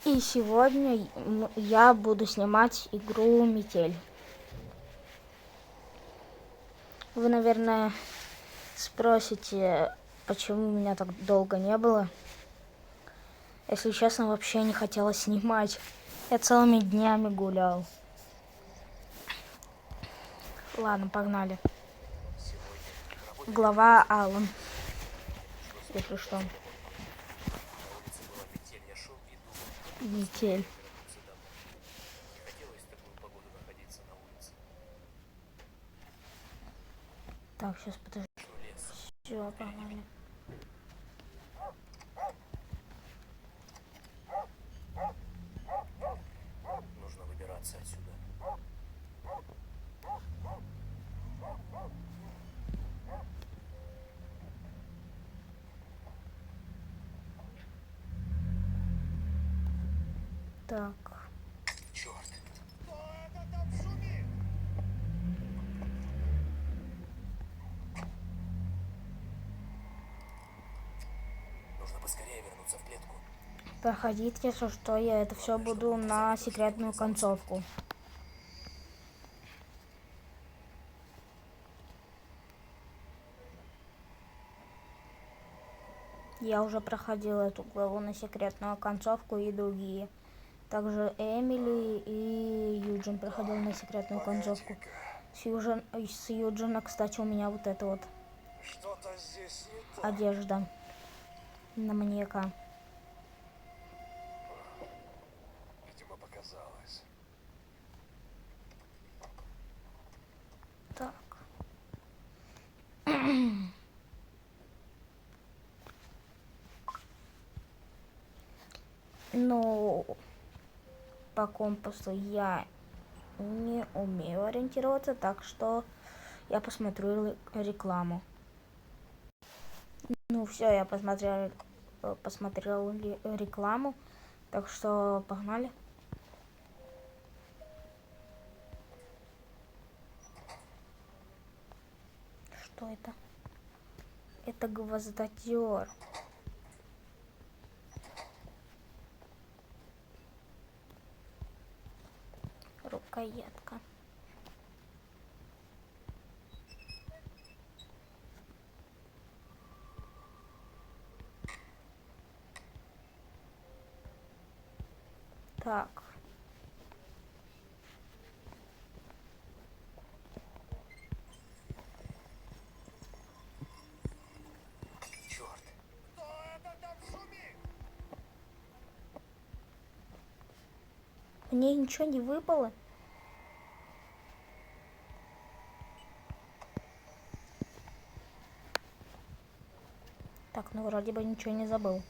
И сегодня я буду снимать игру Метель. Вы, наверное, спросите, почему меня так долго не было. Если честно, вообще не хотела снимать. Я целыми днями гулял. Ладно, погнали. Глава Алан. Если что. Метель. Так, сейчас подожди. Все, погнали. Нужно выбираться отсюда. Так. Черт. Кто это там шумит? Нужно поскорее вернуться в клетку. Проходите, если что, я это все буду на секретную концовку. Я уже проходил эту главу на секретную концовку и другие. Также Эмили и Юджин проходил на секретную концовку. С Юджина, кстати, у меня вот эта вот Что-то здесь не так. одежда на маньяка. Видимо, показалось. Так. Ну, по компасу я не умею ориентироваться, так что я посмотрю рекламу. Ну все, я посмотрел рекламу, так что погнали. Что это? Это гвоздодер. Рукоятка. Так. Черт. Кто это там шумит? Мне ничего не выпало. Так, ну вроде бы ничего не забыл.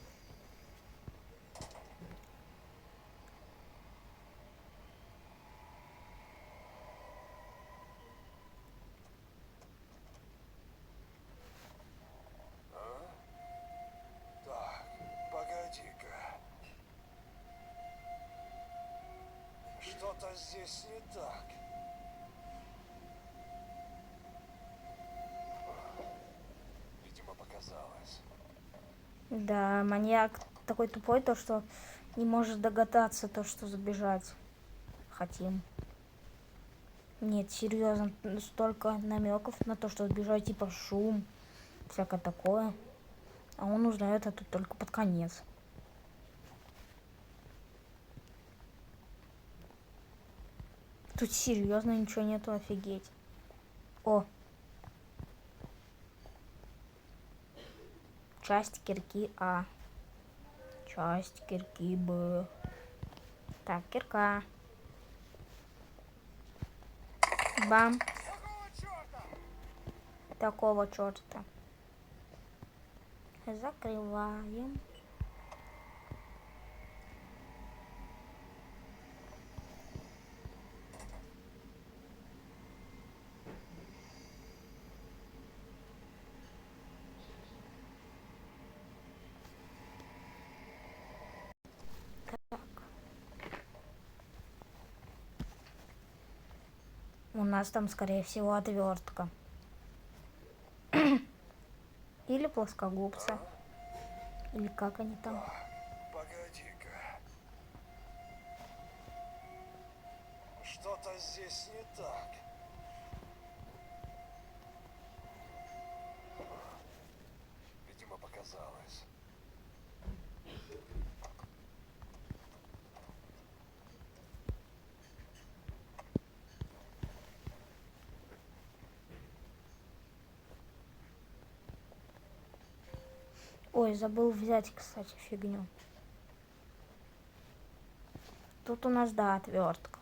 Так, погоди-ка. Что-то здесь не так. Видимо, показалось. Да, маньяк такой тупой, то что не может догадаться то, что забежать хотим. Нет, серьезно, столько намеков на то, что сбежать, типа шум, всякое такое. А он узнает это только под конец. Тут серьезно ничего нету, офигеть. О! Часть кирки А. Часть кирки Б. Так, кирка. Бам. Какого черта? Такого черта. Закрываем. У нас там, скорее всего, отвертка. Или плоскогубцы. Или как они там. Погоди-ка. здесь не так. Видимо, показалось. Ой, забыл взять, кстати, фигню. Тут у нас, да, отвертка.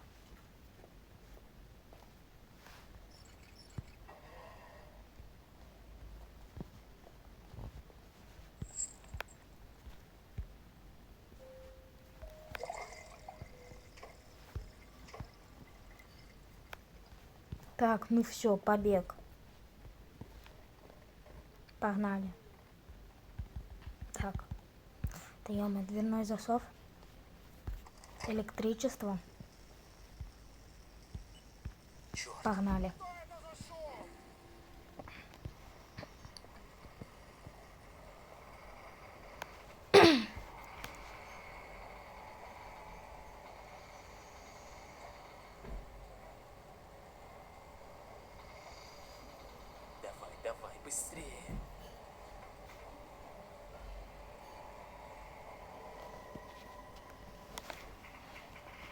Так, ну все, побег. Погнали. Так. Да ё-моё, дверной засов. Электричество. Черт. Погнали. Что это за шум? Давай, давай, быстрее.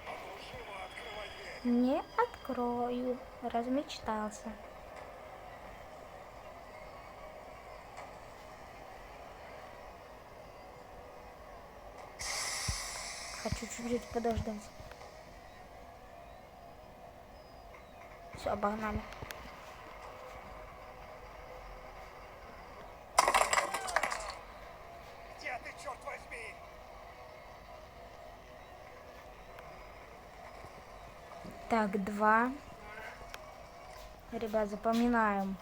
Ну, живо открывай дверь. Не открою. Размечтался. Хочу чуть-чуть подождать. Все, погнали. Где ты, черт возьми? Так, 2. Ребят, запоминаем.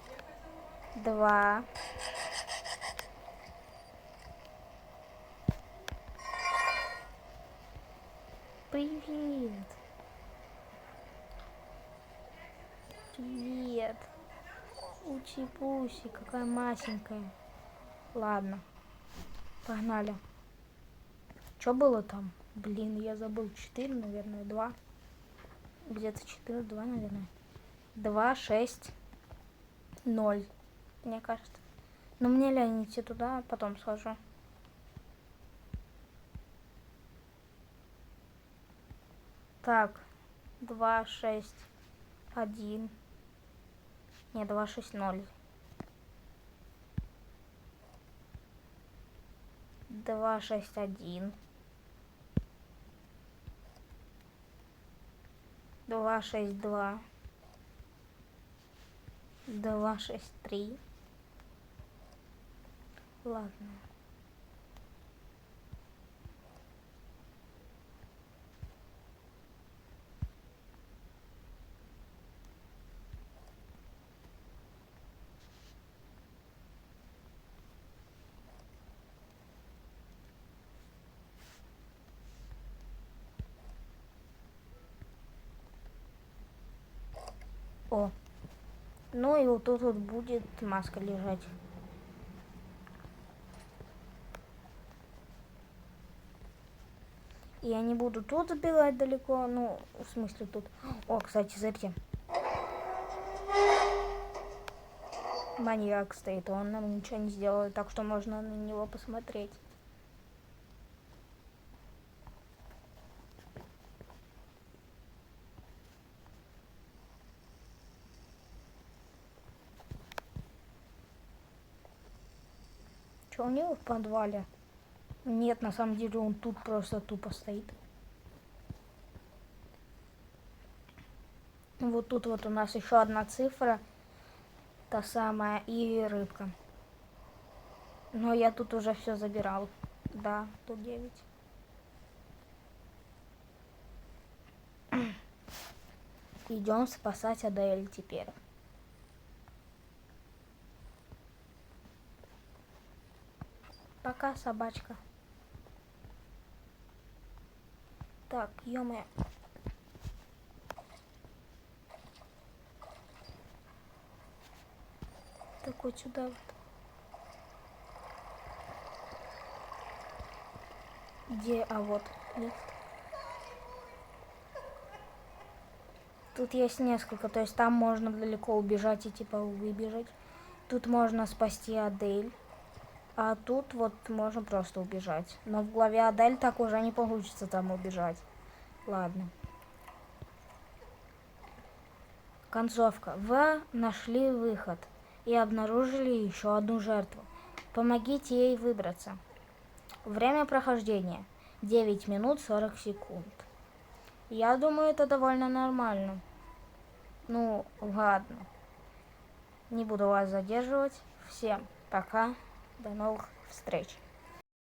2. Привет. Привет. Учи-пуси, какая масенькая. Ладно, погнали. Что было там? Блин, я забыл. 4, наверное, 2. Где-то 4, 2, наверное. 2, 6, 0. Мне кажется. Но мне лень идти туда, а потом схожу. Так, 2, 6, 1. Не, 2, 6, 0. 2, 6, 1. 2, 6, 2. 2, 6, 3. Ладно. О. Ну и вот тут вот будет маска лежать. Я не буду тут забегать далеко, ну, в смысле тут. О, кстати, смотрите. Маньяк стоит, он нам ничего не сделает, так что можно на него посмотреть. Что у него в подвале? Нет, на самом деле он тут просто тупо стоит. Вот тут вот у нас еще одна цифра, та самая, и рыбка. Но я тут уже все забирал. Да, тут 9. Идем спасать Адель теперь. Пока, собачка. Так, ё-моё. Так вот сюда вот. Где? А вот лифт. Тут есть несколько, то есть там можно далеко убежать и типа выбежать. Тут можно спасти Адель. А тут вот можно просто убежать. Но в главе Адель так уже не получится там убежать. Ладно. Концовка. Вы нашли выход и обнаружили еще одну жертву. Помогите ей выбраться. Время прохождения 9 минут 40 секунд. Я думаю, это довольно нормально. Ну, ладно. Не буду вас задерживать. Всем пока. До новых встреч.